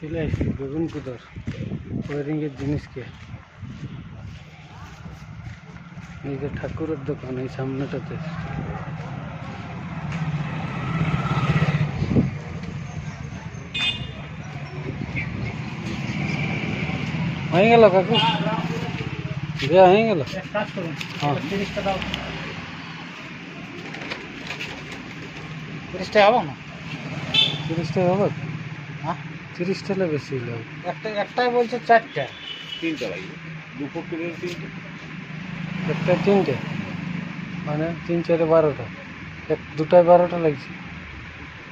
চলে আসছি বেগুন কুদর ওয়ারিংয়ের জিনিসকে। এই যে ঠাকুরের দোকান এই সামনেটাতে। হয়ে গেল কাকু, দেওয়া হয়ে গেল। হ্যাঁ 30টা দাও। 30টা হবে না? 30টা হবে? হ্যাঁ 30টা হলে বেশি লাগবে। একটাই বলছে 4টা। 3টা লাগবে, দুপুর থেকে 3টে। একটা 3টে মানে 3 4 12টা। দুটায় 12টা লাগছে।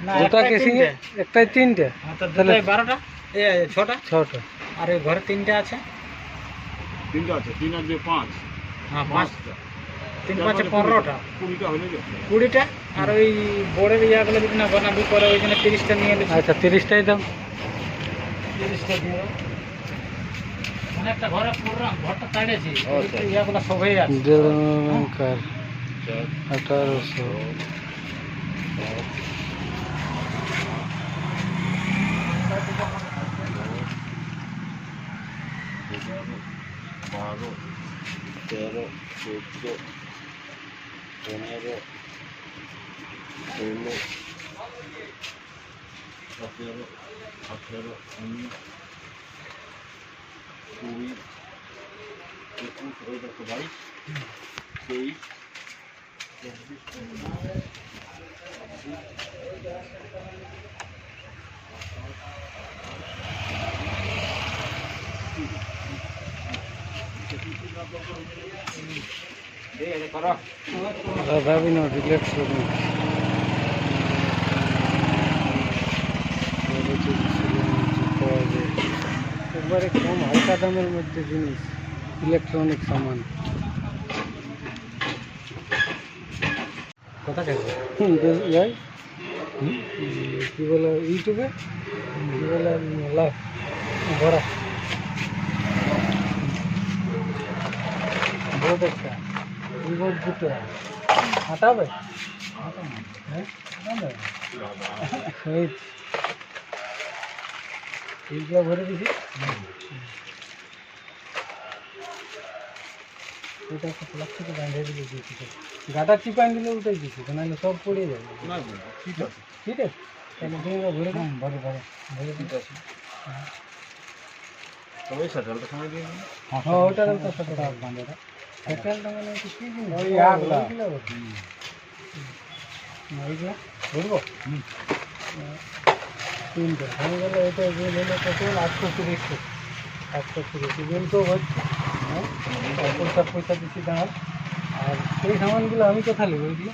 না দুটা কেসিংয়ে একটাই 3টে, তাহলে 12টা, 6টা। 6টা। আর এই ঘরে 3টা আছে। 3টা আছে, 3 আর 2 5। হ্যাঁ 5টা। 3 5 15টা, 20টা হলে যাবে। 20টা। আর ওই বোর্ডের ইয়াগুলো যদি না বানাবি করে ওই জন্য 30টা নিয়ে এলি। আচ্ছা 30টাই দাম। 30টা দিয়ে দাও। মানে একটা ঘরে পুরো ঘরটা কাটেছি, আচ্ছা। ইয়াগুলো সবই আছে। দেড়কার 1800। 12, 13, 14, 15, 16, 17, 18, 19, 20, 21, 22, 23, 24, ভাবি না রিল্যাক্স করুন। একবারে কম হালকা দামের মধ্যে জিনিস, ইলেকট্রনিক সামান। কথা দেখো। যাই কী বলে ইউটিউবে কী বলে লাইভ ভরা বোর্ড একটা, বোর্ড দুটো হাঁটাবে। হ্যাঁ এইগুলো ভরে দিছি। ওটা একটা প্লাস্টিক বাঁধে দিলে দিয়েছি, গাটা চিপাই দিলে ওটাই দিচ্ছি, নাহলে সব পড়ে যাবে। না ঠিক আছে, ঠিক আছে তাহলে তুমি ভরে দাও। ভরে ভরে ভরে ঠিক আছে। তবে সেটালটা সময় দিয়ে দিন। হ্যাঁ ওটার তো সেটা বাঁধেটা সেটেলটা মানে কি জিনিস? ওই আগলা। এইগুলা ভরবো 3টে হয়ে গেলে এটা বিল হলো টোটাল 830। 830 বিল তো হচ্ছে। হ্যাঁ পয়সা দিচ্ছি দাঁড়াও। আর এই সামানগুলো আমি কোথায় নেবো ওইগুলো?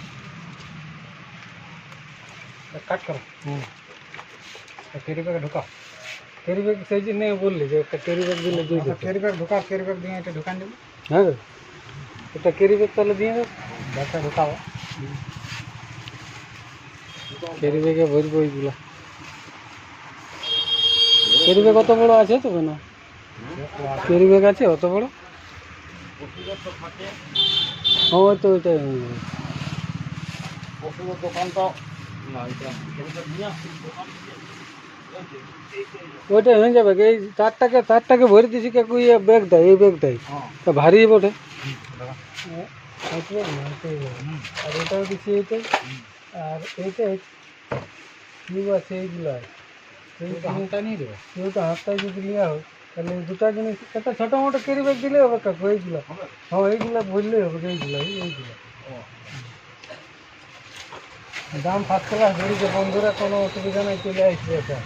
কাট করো। ক্যারি ব্যাগে ঢোকাও। ক্যারি ব্যাগ সেই জন্য বললি যে একটা ক্যারি ব্যাগ দিলে দিয়ে দেবো। ক্যারি ব্যাগ ঢোকাও, ক্যারি ব্যাগ দিয়ে এটা ঢোকান দেবো। হ্যাঁ একটা ক্যারি ব্যাগ তাহলে দিয়ে দেবো। ব্যাগটা ঢোকাও। ক্যারি ব্যাগে ভরবো ওইগুলো। ক্যারি ব্যাগ অত বড় আছে তবে না? ক্যারি ব্যাগ আছে অত বড়? ওষুধের তো থাকে, ও তো ওইটাই ওষুধের দোকান তো না, এটা নিয়ে আসছি দোকান থেকে। ওইটাই হয়ে যাবে। এই তারটাকে ভরে দিছি কাকু, ইয়ে ব্যাগ দেয়, এই ব্যাগ দেয় তা ভারী বটে। আর এটাও দিচ্ছি এইটাই। আর এইটাই টিউব আছে এইগুলো আছে। হাতটা নিয়ে দেবো। কেউটা হাতটায় যদি নেওয়া হয় তাহলে এই দুটা জিনিস একটা ছোটো মোটো ক্যারি ব্যাগ দিলে হবে কাকু। এইগুলো হ্যাঁ এইগুলো ভরলেই হবে। এইগুলো দাম ফার্স্ট ক্লাস ধরেছে বন্ধুরা, কোনো অসুবিধা নেই, চলে আসবে এটা।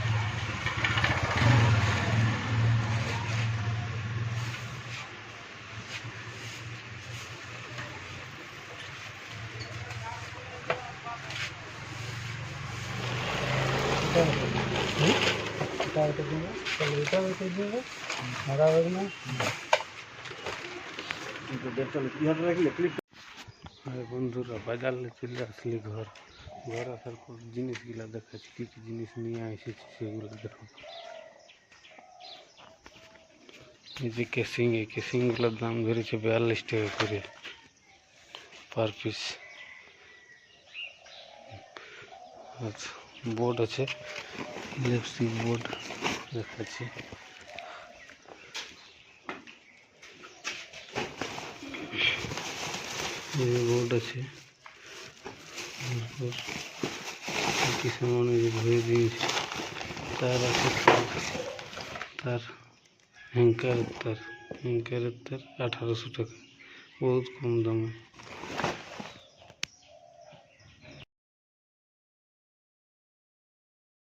বন্ধুরা বাজারে চলে আসলি ঘর আসার পর জিনিসগুলো দেখাচ্ছি, কী কী জিনিস নিয়ে এসেছি সেগুলো দেখো। এই যে কেসিং, এই কেসিংগুলোর দাম ধরেছে 42 টাকা করে পার পিস। আচ্ছা বোর্ড আছে, ইলেকট্রিক বোর্ড দেখাচ্ছি। বোর্ড আছে, কি সামান ধরে দিয়েছে, তার আছে, তার হ্যাঙ্কারের তার 1800 টাকা, বহুত কম দামে।